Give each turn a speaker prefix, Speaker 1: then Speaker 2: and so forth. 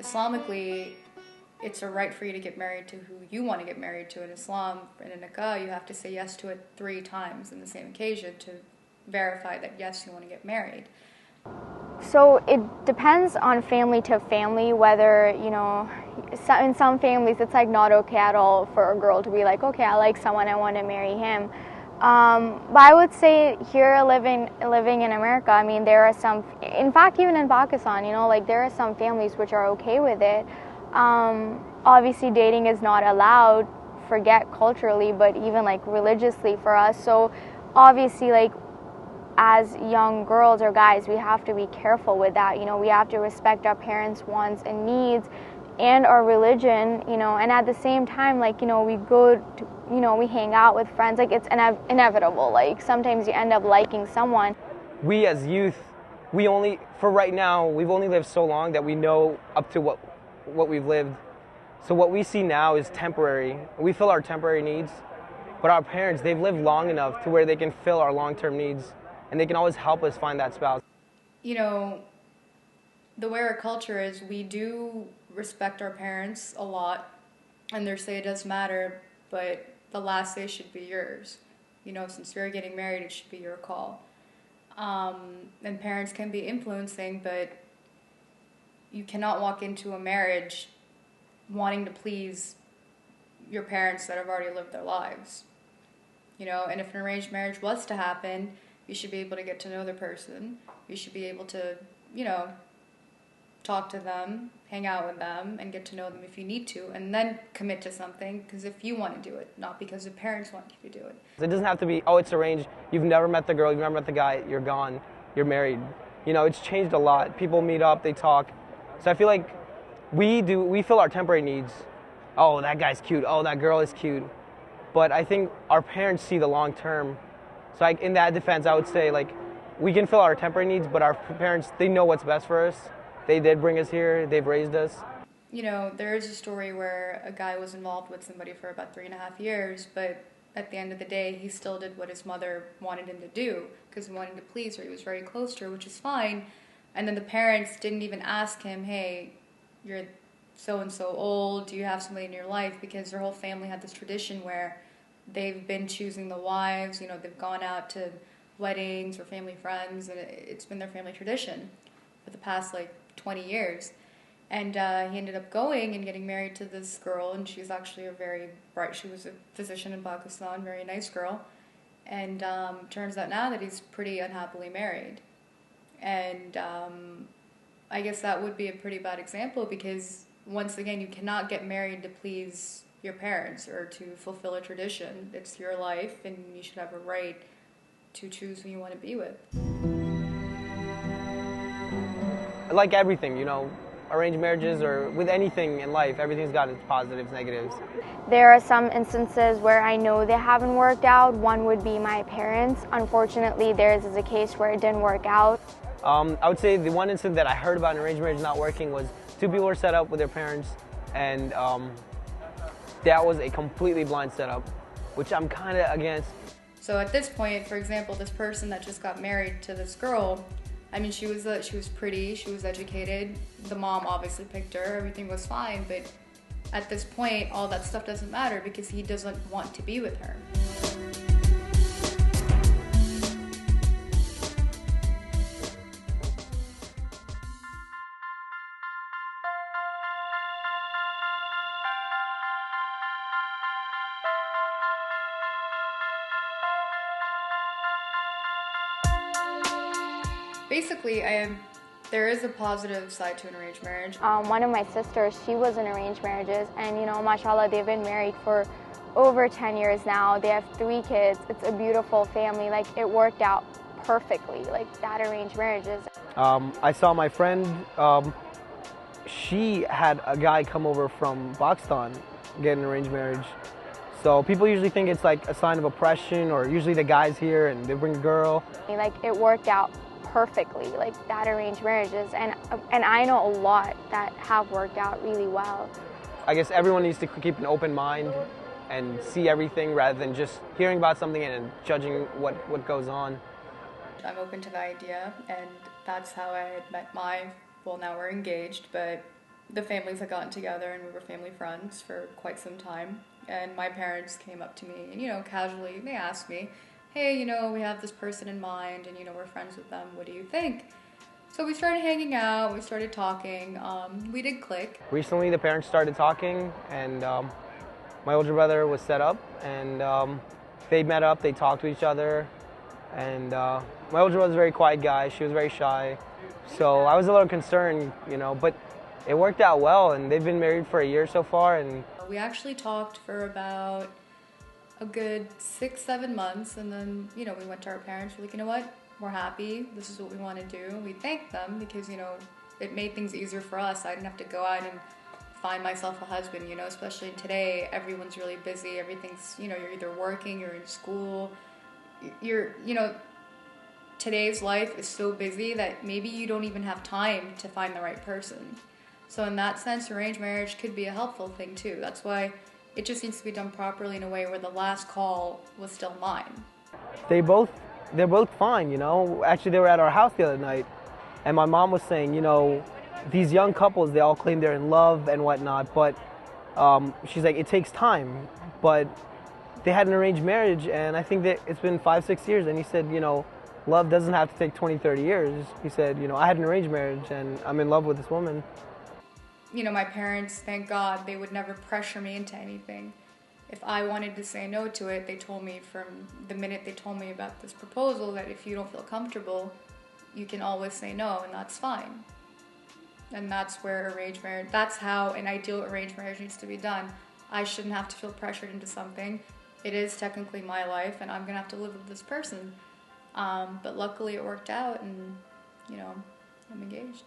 Speaker 1: Islamically, it's a right for you to get married to who you want to get married to. In Islam, in a nikah, you have to say yes to it 3 times in the same occasion to verify that yes, you want to get married.
Speaker 2: So it depends on family to family whether, in some families it's like not okay at all for a girl to be like, okay, I like someone, I want to marry him. But I would say here living in America, I mean, there are some, in fact, even in Pakistan, there are some families which are okay with it. Obviously dating is not allowed, forget culturally, but even like religiously for us. So obviously, like, as young girls or guys, we have to be careful with that. We have to respect our parents' wants and needs and our religion, and at the same time, like, we go to, we hang out with friends. Like, it's inevitable. Like, sometimes you end up liking someone.
Speaker 3: We as youth, for right now, we've only lived so long that we know up to what we've lived. So what we see now is temporary. We fill our temporary needs, but our parents, they've lived long enough to where they can fill our long-term needs. And they can always help us find that spouse.
Speaker 1: The way our culture is, we do respect our parents a lot, and they say it does matter, but the last say should be yours. Since you're getting married, it should be your call. And parents can be influencing, but you cannot walk into a marriage wanting to please your parents that have already lived their lives. And if an arranged marriage was to happen, you should be able to get to know the person. You should be able to, talk to them, hang out with them, and get to know them if you need to, and then commit to something, because if you want to do it, not because the parents want you to do it.
Speaker 3: It doesn't have to be, oh, it's arranged, you've never met the girl, you've never met the guy, you're gone, you're married. It's changed a lot. People meet up, they talk. So I feel like we fill our temporary needs. Oh, that guy's cute, oh, that girl is cute. But I think our parents see the long term. So in that defense, I would say, like, we can fill our temporary needs, but our parents, they know what's best for us. They did bring us here. They've raised us.
Speaker 1: There is a story where a guy was involved with somebody for about 3.5 years, but at the end of the day, he still did what his mother wanted him to do because he wanted to please her. He was very close to her, which is fine. And then the parents didn't even ask him, hey, you're so-and-so old. Do you have somebody in your life? Because their whole family had this tradition where they've been choosing the wives, they've gone out to weddings or family friends, and it's been their family tradition for the past, 20 years. And he ended up going and getting married to this girl, and she's actually she was a physician in Pakistan, very nice girl. And turns out now that he's pretty unhappily married. And I guess that would be a pretty bad example because, once again, you cannot get married to please your parents or to fulfill a tradition. It's your life, and you should have a right to choose who you want to be with.
Speaker 3: Like everything, arranged marriages or with anything in life, everything's got its positives, negatives.
Speaker 2: There are some instances where I know they haven't worked out. One would be my parents. Unfortunately, theirs is a case where it didn't work out.
Speaker 3: I would say the one incident that I heard about an arranged marriage not working was 2 people were set up with their parents, and that was a completely blind setup, which I'm kind of against.
Speaker 1: So at this point, for example, this person that just got married to this girl, I mean, she was pretty, she was educated, the mom obviously picked her, everything was fine, but at this point, all that stuff doesn't matter because he doesn't want to be with her. Basically, there is a positive side to an arranged marriage.
Speaker 2: One of my sisters, she was in arranged marriages, and mashallah, they've been married for over 10 years now. They have 3 kids. It's a beautiful family. Like, it worked out perfectly, like that arranged marriages.
Speaker 3: I saw my friend, she had a guy come over from Pakistan, get an arranged marriage. So people usually think it's like a sign of oppression, or usually the guy's here and they bring a girl.
Speaker 2: Like, it worked out perfectly, like that arranged marriages, and I know a lot that have worked out really well.
Speaker 3: I guess everyone needs to keep an open mind and see everything rather than just hearing about something and judging what goes on.
Speaker 1: I'm open to the idea, and that's how I had met now we're engaged, but the families had gotten together and we were family friends for quite some time. And my parents came up to me and, casually, they asked me, hey, we have this person in mind and, we're friends with them. What do you think? So we started hanging out, we started talking, we did click.
Speaker 3: Recently, the parents started talking, and my older brother was set up, and they met up, they talked to each other, and my older brother's a very quiet guy, she was very shy, so I was a little concerned, but it worked out well, and they've been married for a year so far, and
Speaker 1: we actually talked for about a good 6-7 months, and then, we went to our parents, we're like, you know what? We're happy. This is what we want to do. We thanked them because, it made things easier for us. I didn't have to go out and find myself a husband, especially today, everyone's really busy. Everything's, you're either working, you're in school. Today's life is so busy that maybe you don't even have time to find the right person. So in that sense, arranged marriage could be a helpful thing too. That's why it just needs to be done properly in a way where the last call was still mine.
Speaker 3: They're both fine, Actually, they were at our house the other night, and my mom was saying, these young couples, they all claim they're in love and whatnot, but she's like, it takes time. But they had an arranged marriage, and I think that it's been 5-6 years, and he said, love doesn't have to take 20-30 years. He said, I had an arranged marriage, and I'm in love with this woman.
Speaker 1: My parents, thank God, they would never pressure me into anything. If I wanted to say no to it, they told me from the minute they told me about this proposal that if you don't feel comfortable, you can always say no, and that's fine. And that's where that's how an ideal arranged marriage needs to be done. I shouldn't have to feel pressured into something. It is technically my life, and I'm going to have to live with this person. But luckily it worked out, and, I'm engaged.